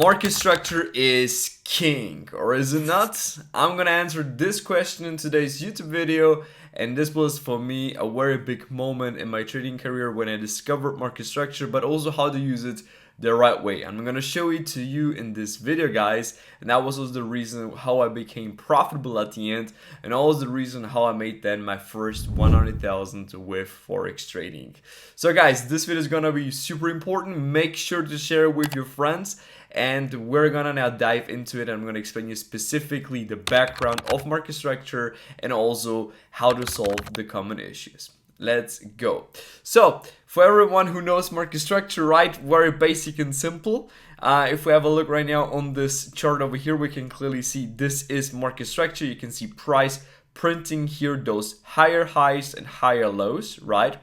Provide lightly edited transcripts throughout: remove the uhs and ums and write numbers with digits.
Market structure is king, or is it not? I'm gonna answer this question in today's YouTube video, and this was for me a very big moment in my trading career when I discovered market structure, but also how to use it the right way. I'm gonna show it to you in this video, guys, and that was also the reason how I became profitable at the end, and also the reason how I made then my first 100,000 with Forex trading. So guys, this video is gonna be super important. Make sure to share it with your friends, and we're gonna now dive into it. I'm gonna explain you specifically the background of market structure and also how to solve the common issues. Let's go. So for everyone who knows market structure, right, very basic and simple. If we have a look right now on this chart over here, we can clearly see this is market structure. You can see price printing here those higher highs and higher lows, right?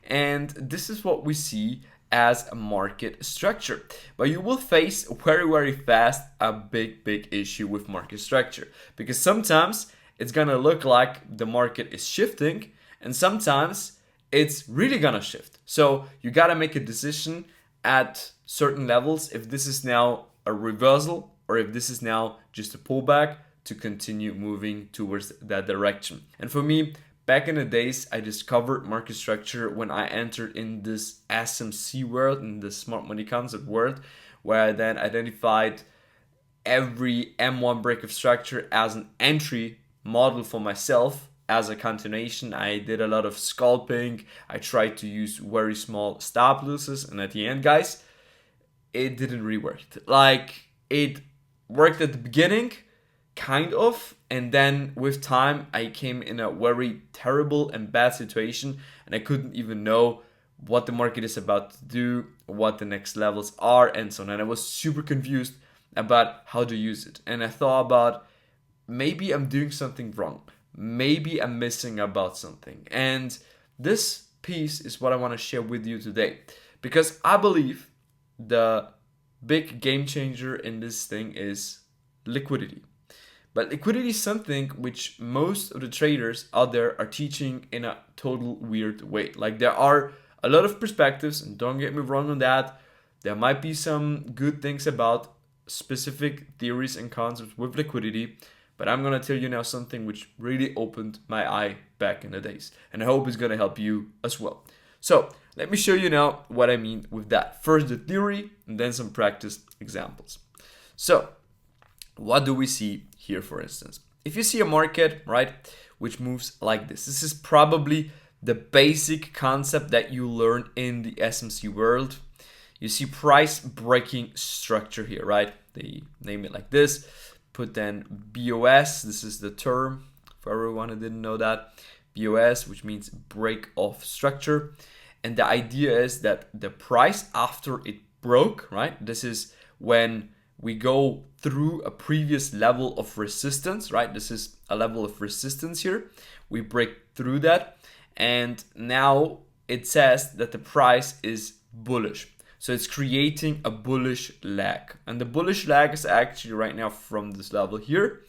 And this is what we see as a market structure. But you will face very fast a big issue with market structure, because sometimes it's gonna look like the market is shifting, and sometimes it's really gonna shift. So you gotta make a decision at certain levels if this is now a reversal or if this is now just a pullback to continue moving towards that direction. And for me, back in the days, I discovered market structure when I entered in this SMC world, in the smart money concept world, where I then identified every M1 break of structure as an entry model for myself. As a continuation, I did a lot of scalping. I tried to use very small stop losses, and at the end, guys, it didn't really work. Like, it worked at the beginning, kind of, and then with time, I came in a very terrible and bad situation, and I couldn't even know what the market is about to do, what the next levels are, and so on. And I was super confused about how to use it. And I thought about, maybe I'm doing something wrong. Maybe I'm missing about something. And this piece is what I want to share with you today, because I believe the big game changer in this thing is liquidity. But liquidity is something which most of the traders out there are teaching in a total weird way. Like, there are a lot of perspectives, and don't get me wrong on that. There might be some good things about specific theories and concepts with liquidity, but I'm gonna tell you now something which really opened my eye back in the days, and I hope it's gonna help you as well. So let me show you now what I mean with that. First the theory, and then some practice examples. So what do we see here, for instance? If you see a market, right, which moves like this is probably the basic concept that you learn in the SMC world. You see price breaking structure here, right? They name it like this. Put then BOS, this is the term for everyone who didn't know that. BOS, which means break of structure. And the idea is that the price after it broke, right? This is when we go through a previous level of resistance, right? This is a level of resistance here. We break through that, and now it says that the price is bullish. So it's creating a bullish lag. And the bullish lag is actually right now from this level here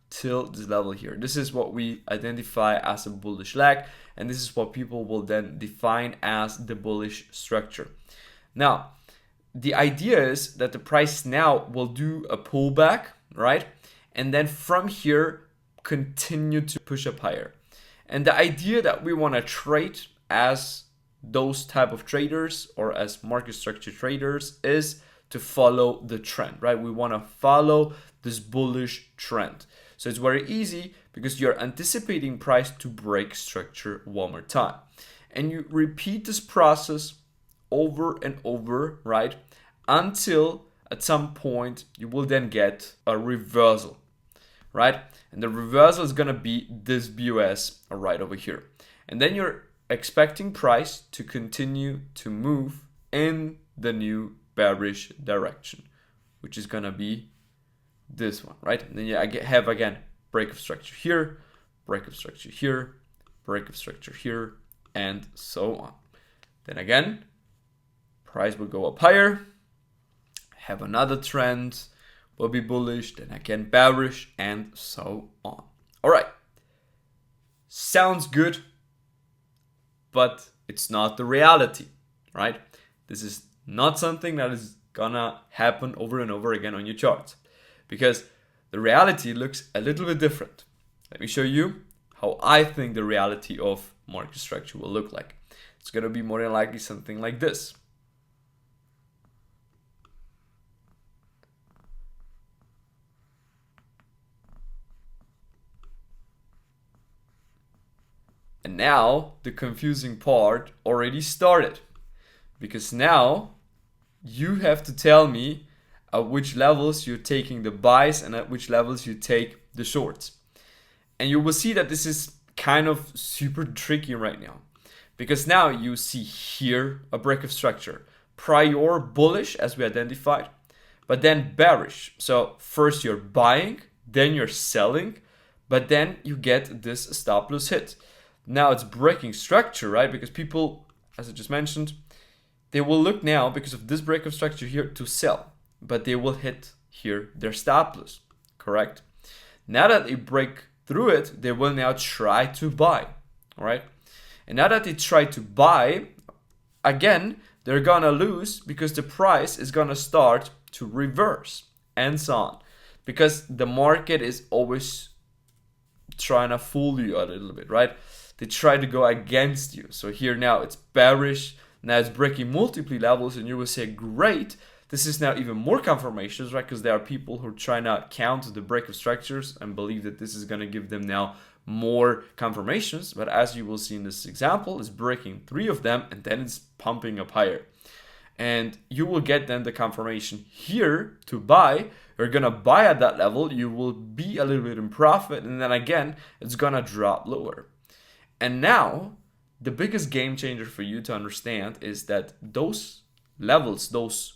till this level here. This is what we identify as a bullish lag. And this is what people will then define as the bullish structure. Now, the idea is that the price now will do a pullback, right? And then from here, continue to push up higher. And the idea that we want to trade as those type of traders, or as market structure traders, is to follow the trend, right? We want to follow this bullish trend. So it's very easy, because you're anticipating price to break structure one more time, and you repeat this process over and over, right, until at some point you will then get a reversal, right? And the reversal is gonna be this BOS right over here, and then you're expecting price to continue to move in the new bearish direction, which is gonna be this one, right? And then you have again break of structure here, break of structure here, break of structure here, and so on. Then again, price will go up higher, have another trend, will be bullish, then again bearish, and so on. All right, sounds good, but it's not the reality, right? This is not something that is gonna happen over and over again on your charts, because the reality looks a little bit different. Let me show you how I think the reality of market structure will look like. It's gonna be more than likely something like this. And now the confusing part already started, because now you have to tell me at which levels you're taking the buys and at which levels you take the shorts. And you will see that this is kind of super tricky right now, because now you see here a break of structure, prior bullish as we identified, but then bearish. So first you're buying, then you're selling, but then you get this stop loss hit. Now it's breaking structure, right? Because people, as I just mentioned, they will look now, because of this break of structure here, to sell, but they will hit here their stop loss, correct? Now that they break through it, they will now try to buy, all right? And now that they try to buy, again, they're gonna lose, because the price is gonna start to reverse and so on, because the market is always trying to fool you a little bit, right? They try to go against you. So here now it's bearish, now it's breaking multiple levels, and you will say, great, this is now even more confirmations, right? Because there are people who are trying to count the break of structures and believe that this is going to give them now more confirmations. But as you will see in this example, it's breaking 3 of them, and then it's pumping up higher. And you will get then the confirmation here to buy. You're going to buy at that level. You will be a little bit in profit, and then again, it's going to drop lower. And now, the biggest game changer for you to understand is that those levels, those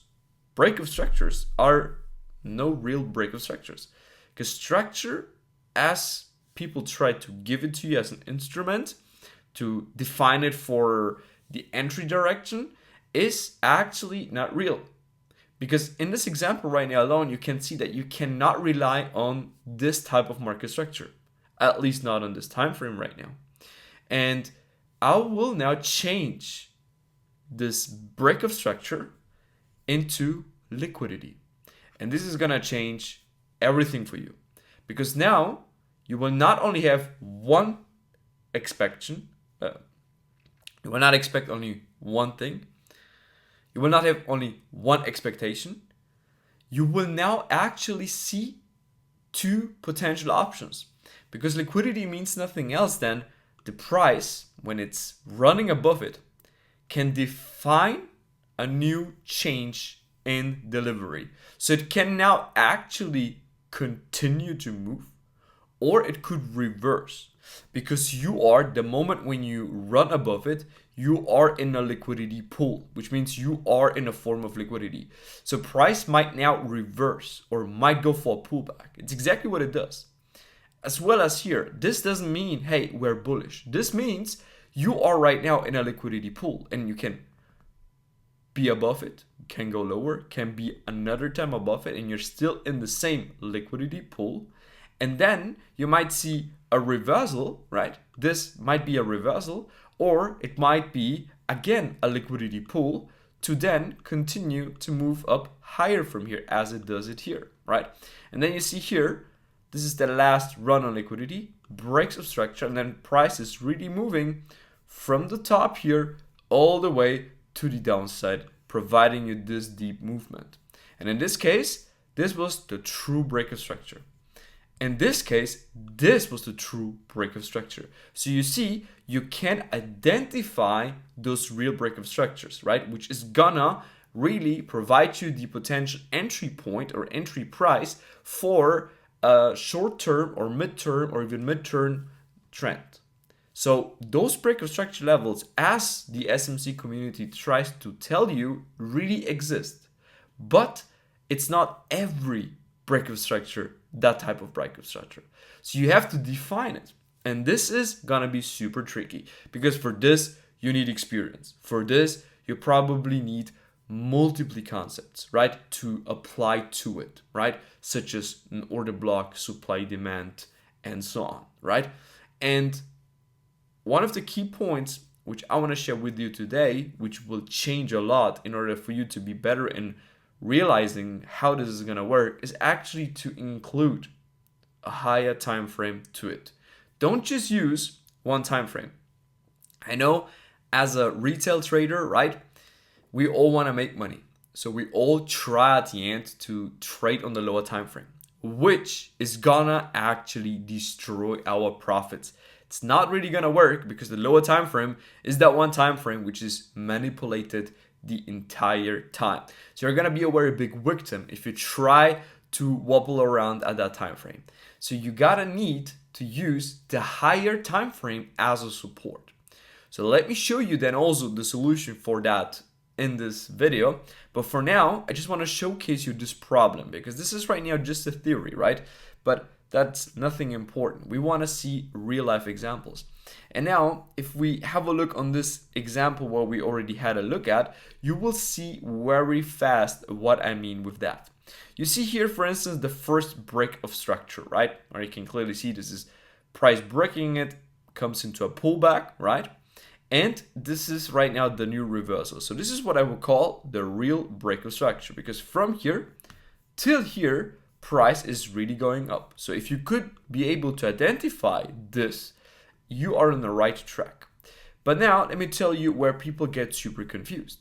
break of structures, are no real break of structures. Because structure, as people try to give it to you as an instrument to define it for the entry direction, is actually not real. Because in this example right now alone, you can see that you cannot rely on this type of market structure, at least not on this time frame right now. And I will now change this break of structure into liquidity. And this is going to change everything for you, because now you will not only have one expectation, you will not expect only one thing. You will not have only one expectation. You will now actually see 2 potential options, because liquidity means nothing else than the price, when it's running above it, can define a new change in delivery. So it can now actually continue to move, or it could reverse, because you are, the moment when you run above it, you are in a liquidity pool, which means you are in a form of liquidity. So price might now reverse or might go for a pullback. It's exactly what it does. As well as here, this doesn't mean, hey, we're bullish. This means you are right now in a liquidity pool, and you can be above it, can go lower, can be another time above it, and you're still in the same liquidity pool. And then you might see a reversal, right? This might be a reversal, or it might be, again, a liquidity pool to then continue to move up higher from here, as it does it here, right? And then you see here, this is the last run on liquidity, breaks of structure, and then price is really moving from the top here all the way to the downside, providing you this deep movement. And in this case, this was the true break of structure. In this case, this was the true break of structure. So you see, you can identify those real break of structures, right? Which is gonna really provide you the potential entry point or entry price for a short-term or mid-term or even mid-term trend. So those break of structure levels, as the SMC community tries to tell you, really exist. But it's not every break of structure, that type of break of structure. So you have to define it. And this is gonna be super tricky, because for this, you need experience. For this, you probably need multiple concepts, right, to apply to it, right? Such as an order block, supply, demand, and so on, right? And one of the key points which I want to share with you today, which will change a lot in order for you to be better in realizing how this is going to work is actually to include a higher time frame to it. Don't just use one time frame. I know as a retail trader, right, we all want to make money. So we all try at the end to trade on the lower time frame, which is gonna actually destroy our profits. It's not really gonna work because the lower time frame is that one time frame which is manipulated the entire time. So you're gonna be a very big victim if you try to wobble around at that time frame. So you gotta need to use the higher time frame as a support. So let me show you then also the solution for that in this video. But for now, I just want to showcase you this problem because this is right now just a theory, right? But that's nothing important. We want to see real life examples. And now, if we have a look on this example where we already had a look at, you will see very fast what I mean with that. You see here, for instance, the first break of structure, right? Or you can clearly see this is price breaking, it comes into a pullback, right? And this is right now the new reversal. So this is what I would call the real break of structure, because from here till here, price is really going up. So if you could be able to identify this, you are on the right track. But now let me tell you where people get super confused.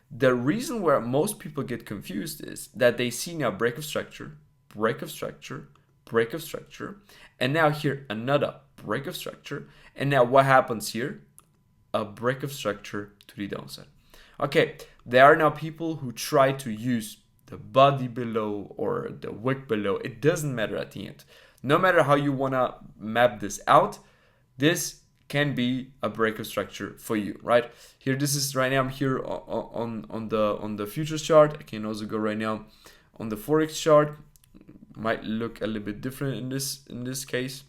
The reason where most people get confused is that they see now break of structure, break of structure, break of structure, and now here another break of structure. And now what happens here? A break of structure to the downside. Okay, there are now people who try to use the body below or the wick below. It doesn't matter at the end. No matter how you want to map this out, this can be a break of structure for you, right? Here, this is right now. I'm here on the futures chart. I can also go right now on the Forex chart. Might look a little bit different in this case.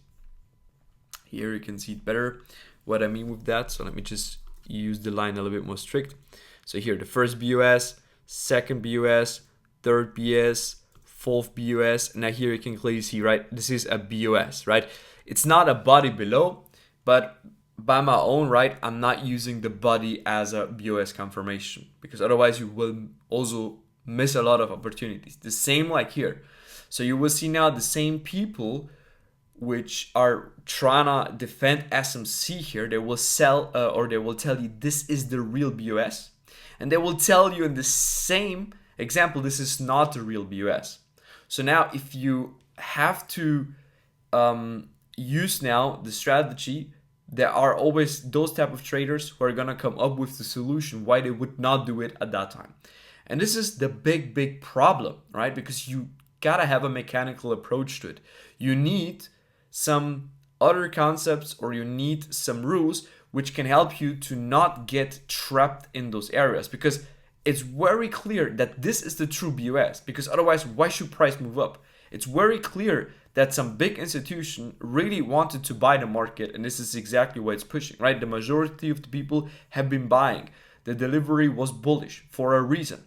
Here you can see it better what I mean with that. So let me just use the line a little bit more strict. So here, the first BUS, second BUS, third BS, fourth BUS. Now here you can clearly see, right, this is a BUS, right? It's not a body below, but by my own right, I'm not using the body as a BUS confirmation because otherwise you will also miss a lot of opportunities. The same like here. So you will see now the same people which are trying to defend SMC here, they will sell or they will tell you this is the real BUS, and they will tell you in the same example this is not the real BUS. So now if you have to use now the strategy, there are always those type of traders who are gonna come up with the solution why they would not do it at that time. And this is the big problem, right? Because you gotta have a mechanical approach to it. You need some other concepts or you need some rules which can help you to not get trapped in those areas, because it's very clear that this is the true BUS, because otherwise why should price move up? It's very clear that some big institution really wanted to buy the market, and this is exactly why it's pushing, right? The majority of the people have been buying. The delivery was bullish for a reason.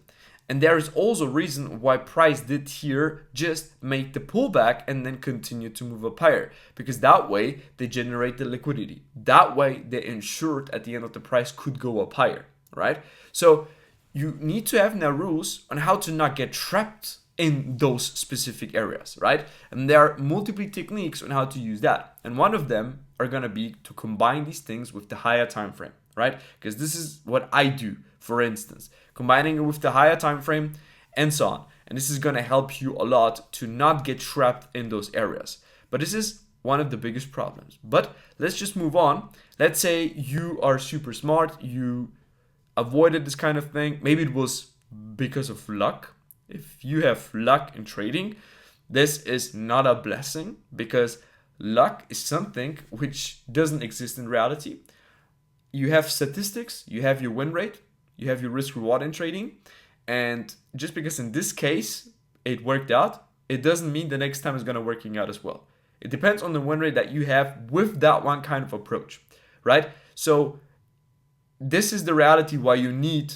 And there is also a reason why price did here just make the pullback and then continue to move up higher, because that way they generate the liquidity. That way they ensured at the end of the price could go up higher, right? So you need to have now rules on how to not get trapped in those specific areas, right? And there are multiple techniques on how to use that. And one of them are going to be to combine these things with the higher time frame, right? Because this is what I do, for instance, combining it with the higher time frame and so on. And this is going to help you a lot to not get trapped in those areas. But this is one of the biggest problems. But let's just move on. Let's say you are super smart, you avoided this kind of thing. Maybe it was because of luck. If you have luck in trading, this is not a blessing, because luck is something which doesn't exist in reality. You have statistics, you have your win rate, you have your risk reward in trading. And just because in this case it worked out, it doesn't mean the next time it's going to working out as well. It depends on the win rate that you have with that one kind of approach, right? So this is the reality why you need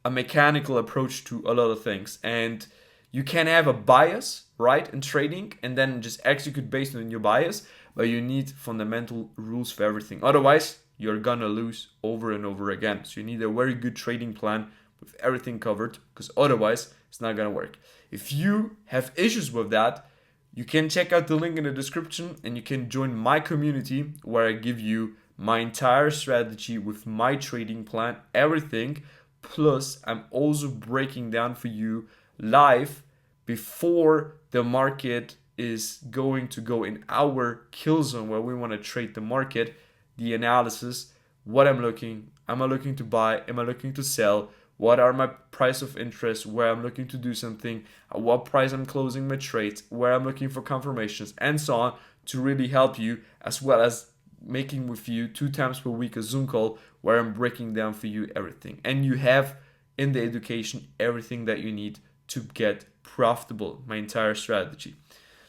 a mechanical approach to a lot of things. And you can have a bias, right, in trading and then just execute based on your bias, but you need fundamental rules for everything. Otherwise, you're gonna lose over and over again. So you need a very good trading plan with everything covered, because otherwise it's not gonna work. If you have issues with that, you can check out the link in the description and you can join my community where I give you my entire strategy with my trading plan, everything. Plus, I'm also breaking down for you live before the market is going to go in our kill zone where we want to trade the market, the analysis, what am I looking to buy, am I looking to sell, what are my price of interest, where I'm looking to do something, at what price I'm closing my trades, where I'm looking for confirmations, and so on, to really help you, as well as making with you 2 times per week a Zoom call where I'm breaking down for you everything. And you have in the education everything that you need to get profitable, my entire strategy.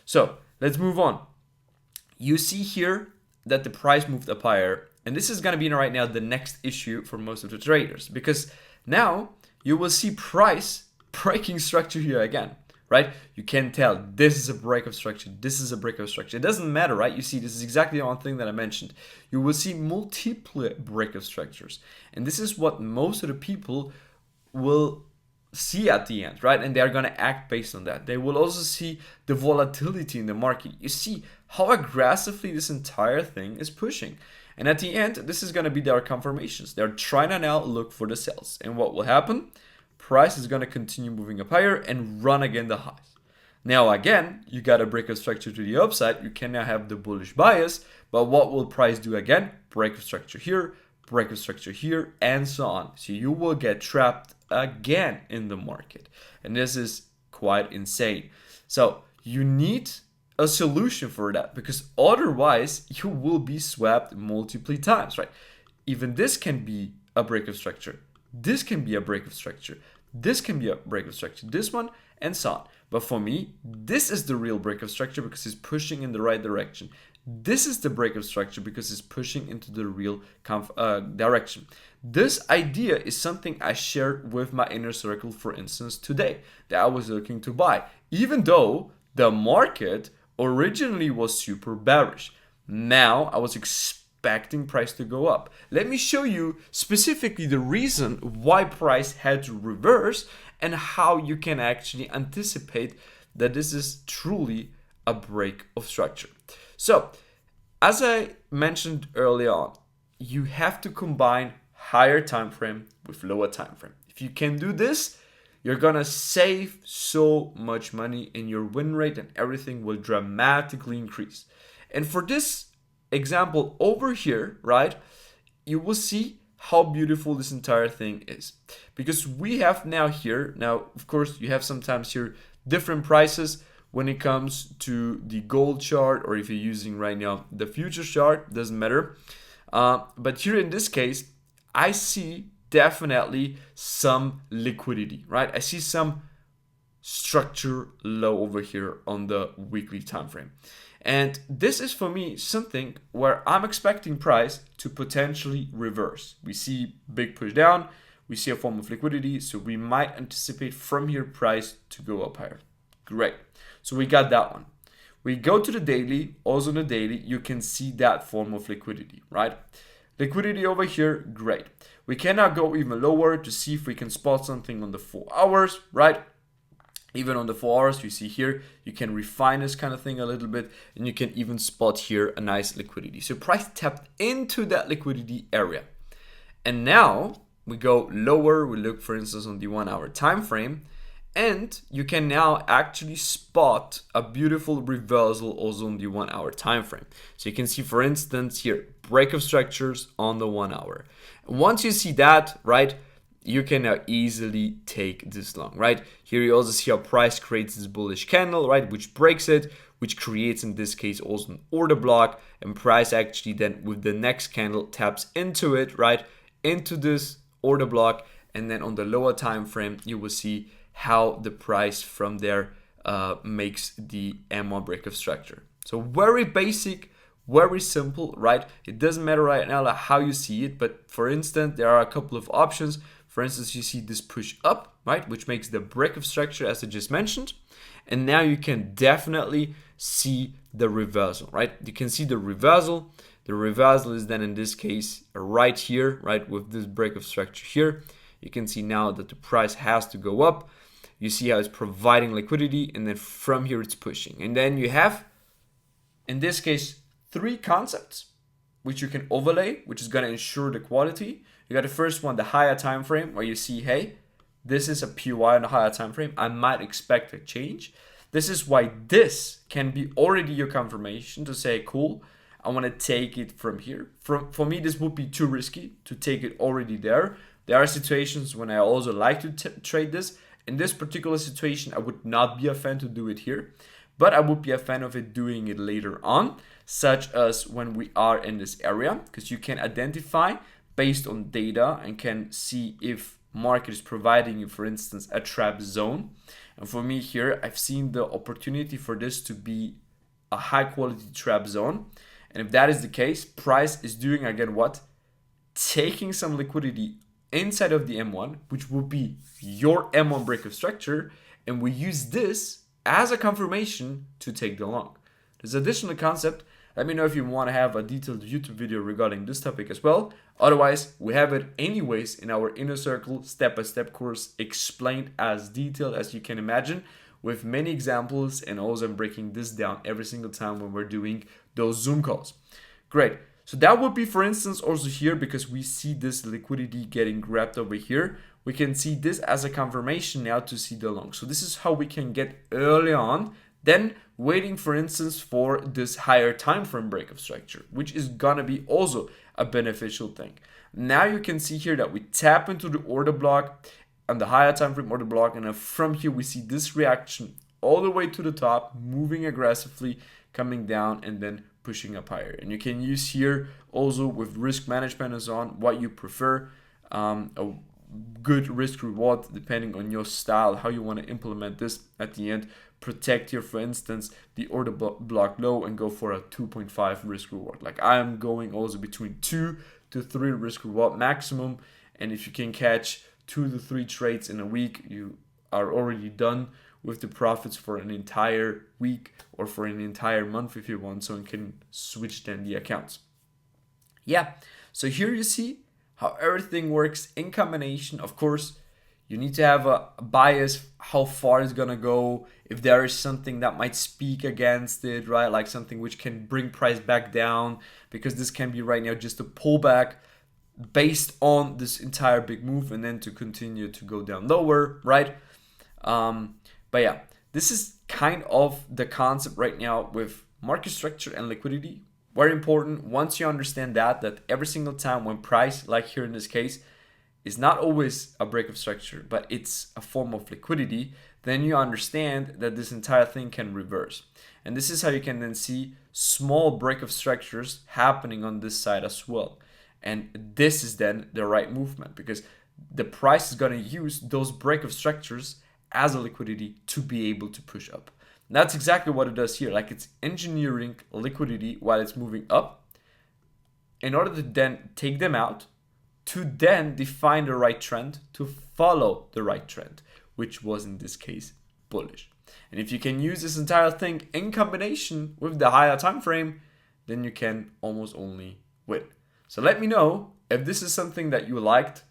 So let's move on. You see here that the price moved up higher, and this is going to be right now the next issue for most of the traders, because now you will see price breaking structure here again, right? You can tell this is a break of structure, this is a break of structure. It doesn't matter, right? You see, this is exactly the one thing that I mentioned. You will see multiple break of structures, and this is what most of the people will see at the end, right? And they're going to act based on that. They will also see the volatility in the market. You see how aggressively this entire thing is pushing. And at the end, this is going to be their confirmations. They're trying to now look for the sells. And what will happen? Price is going to continue moving up higher and run again the highs. Now again, you got a break of structure to the upside. You can now have the bullish bias. But what will price do again? Break of structure here, break of structure here, and so on. So you will get trapped again in the market. And this is quite insane. So you need a solution for that, because otherwise you will be swept multiple times, right? Even this can be a break of structure. This can be a break of structure. This can be a break of structure. This one, and so on. But for me, this is the real break of structure because it's pushing in the right direction. This is the break of structure because it's pushing into the real direction. This idea is something I shared with my inner circle, for instance, today, that I was looking to buy, even though the market originally was super bearish. Now I was expecting price to go up. Let me show you specifically the reason why price had to reverse and how you can actually anticipate that this is truly a break of structure. So, as I mentioned earlier on, you have to combine higher time frame with lower time frame. If you can do this, you're gonna save so much money and your win rate and everything will dramatically increase. And for this example over here, right, you will see how beautiful this entire thing is. Because we have now here, now of course you have sometimes here different prices when it comes to the gold chart, or if you're using right now the future chart, doesn't matter. But here in this case, I see definitely some liquidity, right? I see some structure low over here on the weekly time frame. And this is for me something where I'm expecting price to potentially reverse. We see big push down, we see a form of liquidity, so we might anticipate from here price to go up higher. Great. So we got that one. We go to the daily. Also in the daily, you can see that form of liquidity, right? Liquidity over here, great. We can now go even lower to see if we can spot something on the 4 hours, right? Even on the 4 hours, you see here, you can refine this kind of thing a little bit, and you can even spot here a nice liquidity. So price tapped into that liquidity area. And now we go lower. We look, for instance, on the 1 hour time frame. And you can now actually spot a beautiful reversal also on the 1 hour time frame. So you can see, for instance, here, break of structures on the 1 hour. And once you see that, right, you can now easily take this long, right? Here you also see how price creates this bullish candle, right, which breaks it, which creates in this case also an order block, and price actually then with the next candle taps into it, right, into this order block, and then on the lower time frame you will see how the price from there makes the M1 break of structure. So very basic, very simple, right? It doesn't matter right now how you see it, but for instance, there are a couple of options. For instance, you see this push up, right, which makes the break of structure as I just mentioned. And now you can definitely see the reversal, right? You can see the reversal. The reversal is then in this case right here, right, with this break of structure here. You can see now that the price has to go up. You see how it's providing liquidity, and then from here it's pushing. And then you have, in this case, 3 concepts which you can overlay, which is going to ensure the quality. You got the first one, the higher time frame, where you see, hey, this is a PY on a higher time frame. I might expect a change. This is why this can be already your confirmation to say, cool, I want to take it from here. For me, this would be too risky to take it already there. There are situations when I also like to trade this. In this particular situation, I would not be a fan to do it here, but I would be a fan of it doing it later on, such as when we are in this area, because you can identify based on data and can see if market is providing you, for instance, a trap zone. And for me here, I've seen the opportunity for this to be a high quality trap zone. And if that is the case, price is doing again what? Taking some liquidity inside of the M1, which will be your M1 breakup structure, and we use this as a confirmation to take the long. There's an additional concept. Let me know if you want to have a detailed YouTube video regarding this topic as well. Otherwise, we have it anyways in our Inner Circle step-by-step course, explained as detailed as you can imagine, with many examples, and also I'm breaking this down every single time when we're doing those Zoom calls. Great. So that would be, for instance, also here, because we see this liquidity getting grabbed over here. We can see this as a confirmation now to see the long. So this is how we can get early on, then waiting, for instance, for this higher time frame breakup structure, which is gonna be also a beneficial thing. Now you can see here that we tap into the order block on the higher time frame order block, and from here we see this reaction all the way to the top, moving aggressively, coming down, and then pushing up higher. And you can use here also with risk management and so on what you prefer, a good risk reward depending on your style, how you want to implement this at the end. Protect here, for instance, the order block low and go for a 2.5 risk reward. Like I'm going also between 2 to 3 risk reward maximum, and if you can catch 2 to 3 trades in a week, you are already done with the profits for an entire week or for an entire month if you want, so you can switch then the accounts. Yeah, so here you see how everything works in combination. Of course, you need to have a bias, how far it's gonna go, if there is something that might speak against it, right? Like something which can bring price back down, because this can be right now just a pullback based on this entire big move and then to continue to go down lower, right? But yeah, this is kind of the concept right now with market structure and liquidity. Very important. Once you understand that every single time when price, like here in this case, is not always a break of structure, but it's a form of liquidity, then you understand that this entire thing can reverse. And this is how you can then see small break of structures happening on this side as well. And this is then the right movement, because the price is going to use those break of structures as a liquidity to be able to push up. And that's exactly what it does here. Like it's engineering liquidity while it's moving up in order to then take them out, to then define the right trend, to follow the right trend, which was in this case bullish. And if you can use this entire thing in combination with the higher time frame, then you can almost only win. So let me know if this is something that you liked,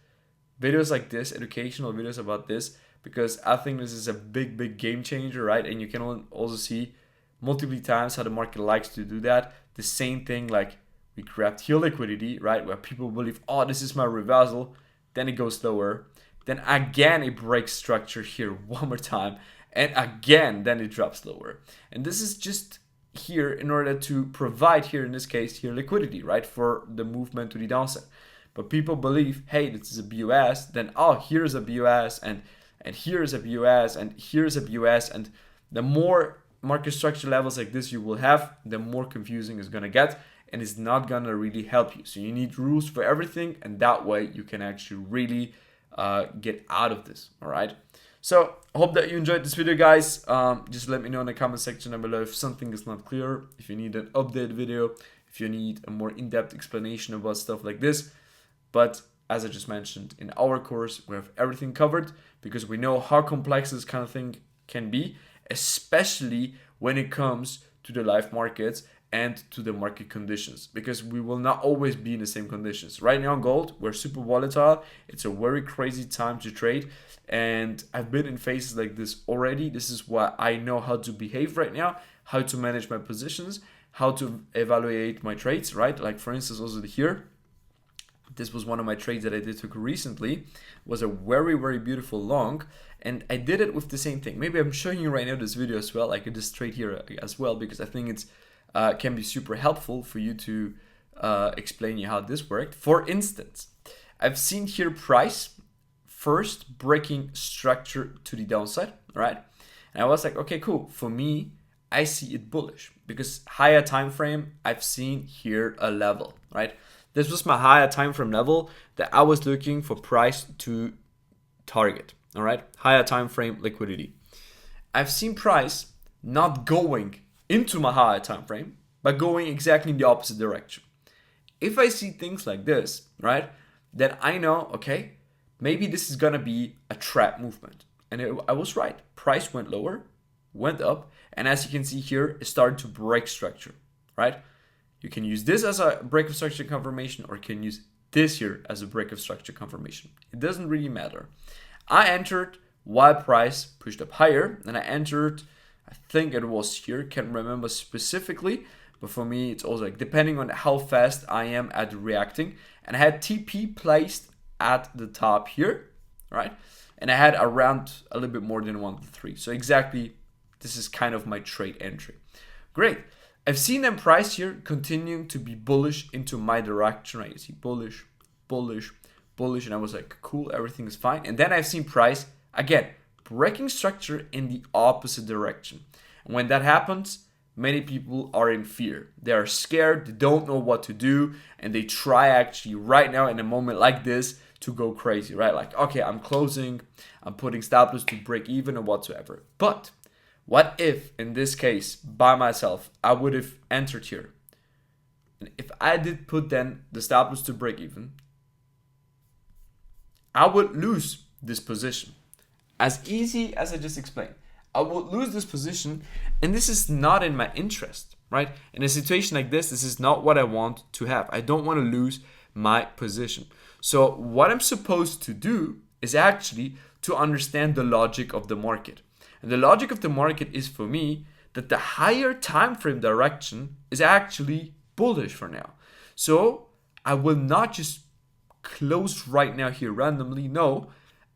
videos like this, educational videos about this, because I think this is a big game changer, right? And you can also see multiple times how the market likes to do that. The same thing, like we grabbed here liquidity, right? Where people believe, oh, this is my reversal. Then it goes lower. Then again, it breaks structure here one more time. And again, then it drops lower. And this is just here in order to provide here, in this case, here liquidity, right? For the movement to the downside. But people believe, hey, this is a BOS. Then, oh, here's a BOS. And here's a BOS. And here's a BOS. And the more market structure levels like this you will have, the more confusing it's going to get. And it's not going to really help you. So you need rules for everything. And that way you can actually really get out of this. All right. So I hope that you enjoyed this video, guys. Just let me know in the comment section down below if something is not clear, if you need an update video, if you need a more in-depth explanation about stuff like this. But as I just mentioned, in our course, we have everything covered because we know how complex this kind of thing can be, especially when it comes to the live markets and to the market conditions, because we will not always be in the same conditions. Right now in gold, we're super volatile. It's a very crazy time to trade, and I've been in phases like this already. This is why I know how to behave right now, how to manage my positions, how to evaluate my trades, right? Like for instance, also here, this was one of my trades that I took recently. It was a very, very beautiful long, and I did it with the same thing. Maybe I'm showing you right now this video as well. I could just trade here as well, because I think it's can be super helpful for you to explain you how this worked. For instance, I've seen here price first breaking structure to the downside, right? And I was like, okay, cool. For me, I see it bullish, because higher time frame, I've seen here a level, right? This was my higher time frame level that I was looking for price to target, all right? Higher time frame liquidity. I've seen price not going into my higher time frame, but going exactly in the opposite direction. If I see things like this, right, then I know, okay, maybe this is gonna be a trap movement. And I was right. Price went lower, went up, and as you can see here, it started to break structure, right? You can use this as a break of structure confirmation, or you can use this here as a break of structure confirmation. It doesn't really matter. I entered while price pushed up higher, and I entered, I think it was here, can't remember specifically, but for me it's also like depending on how fast I am at reacting. And I had TP placed at the top here, right? And I had around a little bit more than 1 to 3. So exactly, this is kind of my trade entry. Great. I've seen them price here continuing to be bullish into my direction, right? You see bullish, bullish, bullish, and I was like, cool, everything is fine. And then I've seen price again breaking structure in the opposite direction. And when that happens, many people are in fear. They are scared, they don't know what to do, and they try actually right now in a moment like this to go crazy, right? Like, okay, I'm closing, I'm putting stop loss to break even or whatsoever. But what if, in this case, by myself, I would have entered here? And if I did put then the stop loss to break even, I would lose this position. As easy as I just explained. I would lose this position, and this is not in my interest, right? In a situation like this is not what I want to have. I don't want to lose my position. So what I'm supposed to do is actually to understand the logic of the market. And the logic of the market is for me that the higher time frame direction is actually bullish for now. So I will not just close right now here randomly. No,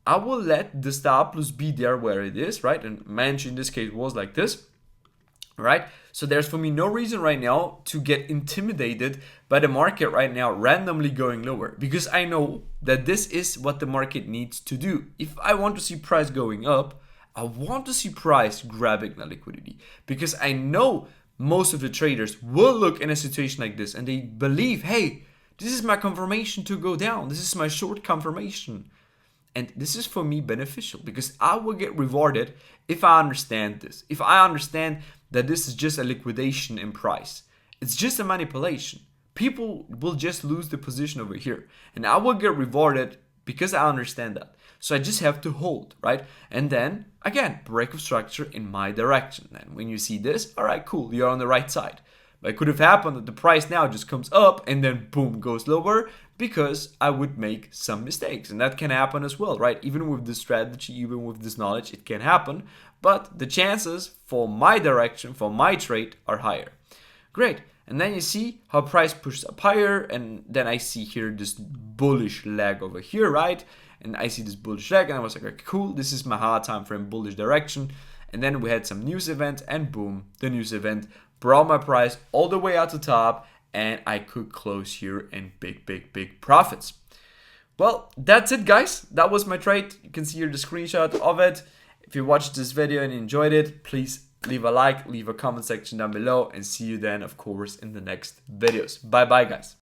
I will let the stop loss be there where it is, right? And mention in this case was like this, right? So there's for me no reason right now to get intimidated by the market right now randomly going lower, because I know that this is what the market needs to do. If I want to see price going up, I want to see price grabbing the liquidity, because I know most of the traders will look in a situation like this and they believe, hey, this is my confirmation to go down. This is my short confirmation. And this is for me beneficial, because I will get rewarded if I understand this. If I understand that this is just a liquidation in price. It's just a manipulation. People will just lose the position over here. And I will get rewarded because I understand that. So I just have to hold, right? And then, again, break of structure in my direction. And when you see this, all right, cool, you're on the right side. But it could have happened that the price now just comes up and then boom, goes lower, because I would make some mistakes. And that can happen as well, right? Even with this strategy, even with this knowledge, it can happen. But the chances for my direction, for my trade, are higher. Great. And then you see how price pushes up higher. And then I see here this bullish leg over here, right? And I see this bullish leg and I was like, okay, cool, this is my hard time frame bullish direction. And then we had some news event and boom, the news event brought my price all the way out to top, and I could close here in big profits. Well, that's it, guys. That was my trade. You can see here the screenshot of it. If you watched this video and you enjoyed it, please leave a like, leave a comment section down below, and see you then, of course, in the next videos. Bye bye, guys.